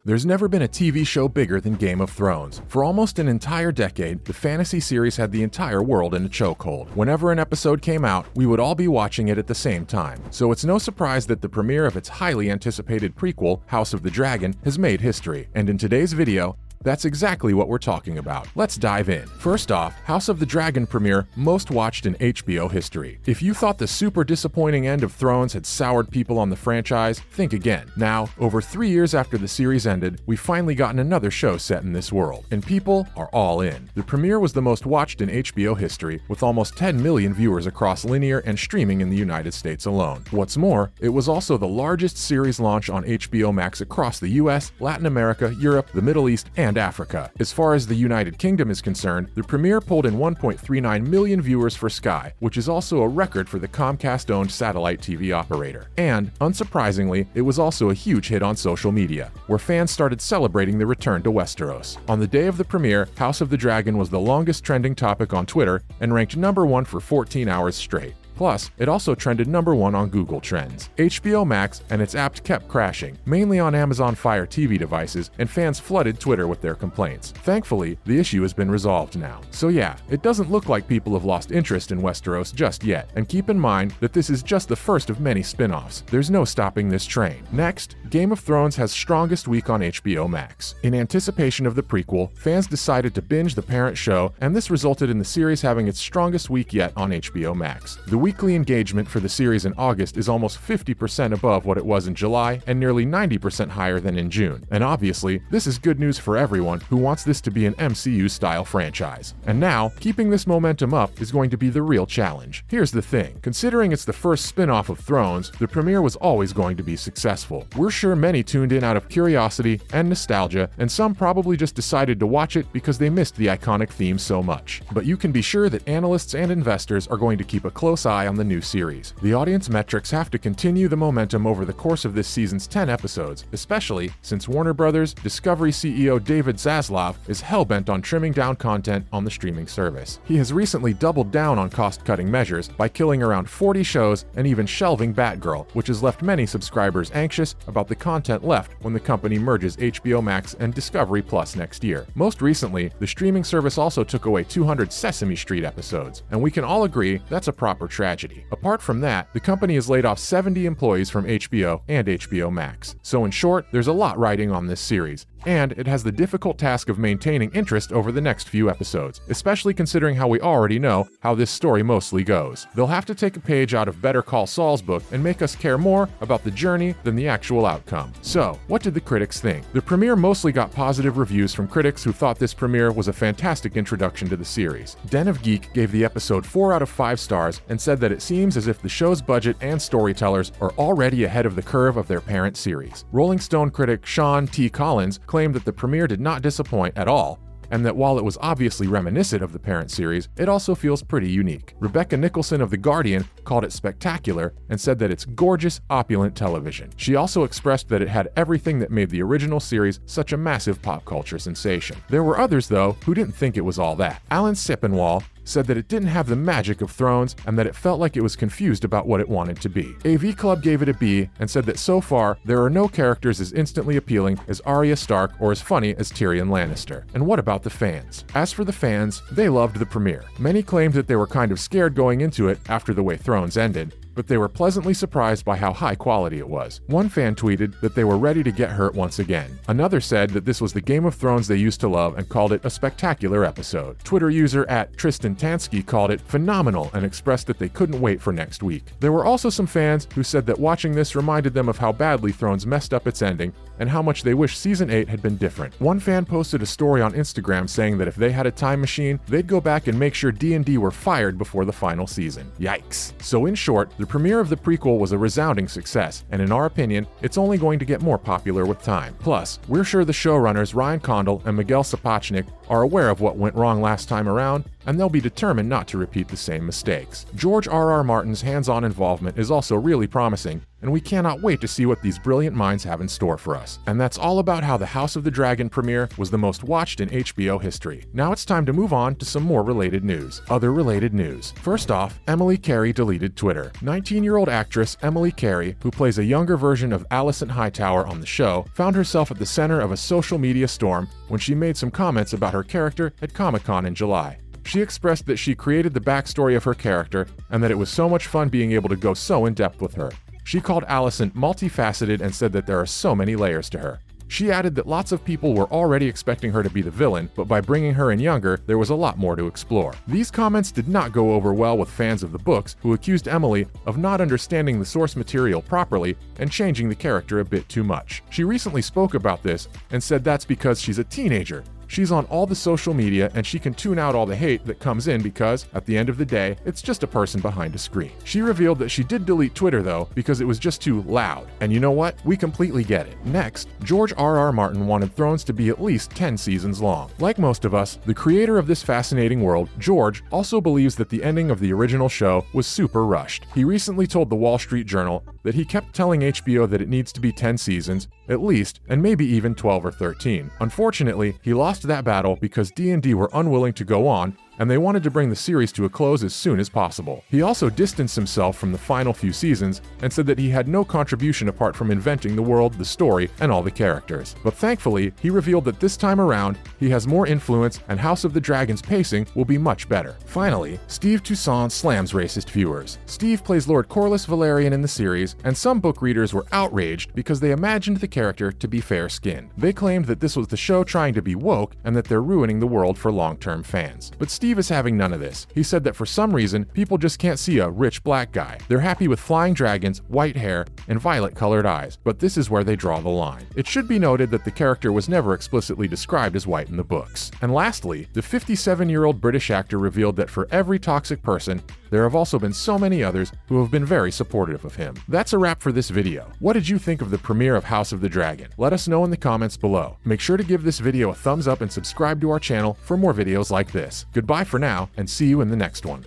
There's never been a TV show bigger than Game of Thrones. For almost an entire decade, the fantasy series had the entire world in a chokehold. Whenever an episode came out, we would all be watching it at the same time. So it's no surprise that the premiere of its highly anticipated prequel, House of the Dragon, has made history. And in today's video, that's exactly what we're talking about. Let's dive in. First off, House of the Dragon premiere most watched in HBO history. If you thought the super disappointing end of Thrones had soured people on the franchise, think again. Now, over 3 years after the series ended, we've finally gotten another show set in this world, and people are all in. The premiere was the most watched in HBO history, with almost 10 million viewers across linear and streaming in the United States alone. What's more, it was also the largest series launch on HBO Max across the US, Latin America, Europe, the Middle East, and Africa. As far as the United Kingdom is concerned, the premiere pulled in 1.39 million viewers for Sky, which is also a record for the Comcast-owned satellite TV operator. And, unsurprisingly, it was also a huge hit on social media, where fans started celebrating the return to Westeros. On the day of the premiere, House of the Dragon was the longest trending topic on Twitter and ranked #1 for 14 hours straight. Plus, it also trended #1 on Google Trends. HBO Max and its app kept crashing, mainly on Amazon Fire TV devices, and fans flooded Twitter with their complaints. Thankfully, the issue has been resolved now. So yeah, it doesn't look like people have lost interest in Westeros just yet, and keep in mind that this is just the first of many spin-offs. There's no stopping this train. Next, Game of Thrones has strongest week on HBO Max. In anticipation of the prequel, fans decided to binge the parent show, and this resulted in the series having its strongest week yet on HBO Max. The weekly engagement for the series in August is almost 50% above what it was in July and nearly 90% higher than in June. And obviously, this is good news for everyone who wants this to be an MCU-style franchise. And now, keeping this momentum up is going to be the real challenge. Here's the thing. Considering it's the first spin-off of Thrones, the premiere was always going to be successful. We're sure many tuned in out of curiosity and nostalgia, and some probably just decided to watch it because they missed the iconic theme so much. But you can be sure that analysts and investors are going to keep a close eye on the new series. The audience metrics have to continue the momentum over the course of this season's 10 episodes, especially since Warner Brothers Discovery CEO David Zaslav is hell-bent on trimming down content on the streaming service. He has recently doubled down on cost-cutting measures by killing around 40 shows and even shelving Batgirl, which has left many subscribers anxious about the content left when the company merges HBO Max and Discovery Plus next year. Most recently, the streaming service also took away 200 Sesame Street episodes, and we can all agree that's a proper tragedy. Apart from that, the company has laid off 70 employees from HBO and HBO Max. So in short, there's a lot riding on this series, and it has the difficult task of maintaining interest over the next few episodes, especially considering how we already know how this story mostly goes. They'll have to take a page out of Better Call Saul's book and make us care more about the journey than the actual outcome. So, what did the critics think? The premiere mostly got positive reviews from critics who thought this premiere was a fantastic introduction to the series. Den of Geek gave the episode 4 out of 5 stars and said that it seems as if the show's budget and storytellers are already ahead of the curve of their parent series. Rolling Stone critic Sean T. Collins claimed that the premiere did not disappoint at all, and that while it was obviously reminiscent of the parent series, it also feels pretty unique. Rebecca Nicholson of The Guardian called it spectacular and said that it's gorgeous, opulent television. She also expressed that it had everything that made the original series such a massive pop culture sensation. There were others, though, who didn't think it was all that. Alan Sippenwall said that it didn't have the magic of Thrones and that it felt like it was confused about what it wanted to be. AV Club gave it a B and said that so far, there are no characters as instantly appealing as Arya Stark or as funny as Tyrion Lannister. And what about the fans? As for the fans, they loved the premiere. Many claimed that they were kind of scared going into it after the way Thrones ended, but they were pleasantly surprised by how high quality it was. One fan tweeted that they were ready to get hurt once again. Another said that this was the Game of Thrones they used to love and called it a spectacular episode. Twitter user @Tristan_Tansky called it phenomenal and expressed that they couldn't wait for next week. There were also some fans who said that watching this reminded them of how badly Thrones messed up its ending and how much they wish Season 8 had been different. One fan posted a story on Instagram saying that if they had a time machine, they'd go back and make sure D&D were fired before the final season. Yikes. So in short, the premiere of the prequel was a resounding success, and in our opinion, it's only going to get more popular with time. Plus, we're sure the showrunners Ryan Condal and Miguel Sapochnik are aware of what went wrong last time around, and they'll be determined not to repeat the same mistakes. George R.R. Martin's hands-on involvement is also really promising, and we cannot wait to see what these brilliant minds have in store for us. And that's all about how the House of the Dragon premiere was the most watched in HBO history. Now it's time to move on to some more related news. Other related news. First off, Emily Carey deleted Twitter. 19-year-old actress Emily Carey, who plays a younger version of Alicent Hightower on the show, found herself at the center of a social media storm when she made some comments about her character at Comic-Con in July. She expressed that she created the backstory of her character and that it was so much fun being able to go so in-depth with her. She called Alicent multifaceted and said that there are so many layers to her. She added that lots of people were already expecting her to be the villain, but by bringing her in younger, there was a lot more to explore. These comments did not go over well with fans of the books, who accused Emily of not understanding the source material properly and changing the character a bit too much. She recently spoke about this and said that's because she's a teenager. She's on all the social media and she can tune out all the hate that comes in because, at the end of the day, it's just a person behind a screen. She revealed that she did delete Twitter though because it was just too loud. And you know what? We completely get it. Next, George R.R. Martin wanted Thrones to be at least 10 seasons long. Like most of us, the creator of this fascinating world, George, also believes that the ending of the original show was super rushed. He recently told the Wall Street Journal that he kept telling HBO that it needs to be 10 seasons, at least, and maybe even 12 or 13. Unfortunately, he lost that battle because D&D were unwilling to go on, and they wanted to bring the series to a close as soon as possible. He also distanced himself from the final few seasons and said that he had no contribution apart from inventing the world, the story, and all the characters. But thankfully, he revealed that this time around, he has more influence and House of the Dragon's pacing will be much better. Finally, Steve Toussaint slams racist viewers. Steve plays Lord Corlys Velaryon in the series, and some book readers were outraged because they imagined the character to be fair-skinned. They claimed that this was the show trying to be woke and that they're ruining the world for long-term fans. But Steve is having none of this. He said that for some reason, people just can't see a rich black guy. They're happy with flying dragons, white hair, and violet-colored eyes, but this is where they draw the line. It should be noted that the character was never explicitly described as white in the books. And lastly, the 57-year-old British actor revealed that for every toxic person, there have also been so many others who have been very supportive of him. That's a wrap for this video. What did you think of the premiere of House of the Dragon? Let us know in the comments below. Make sure to give this video a thumbs up and subscribe to our channel for more videos like this. Goodbye for now, and see you in the next one.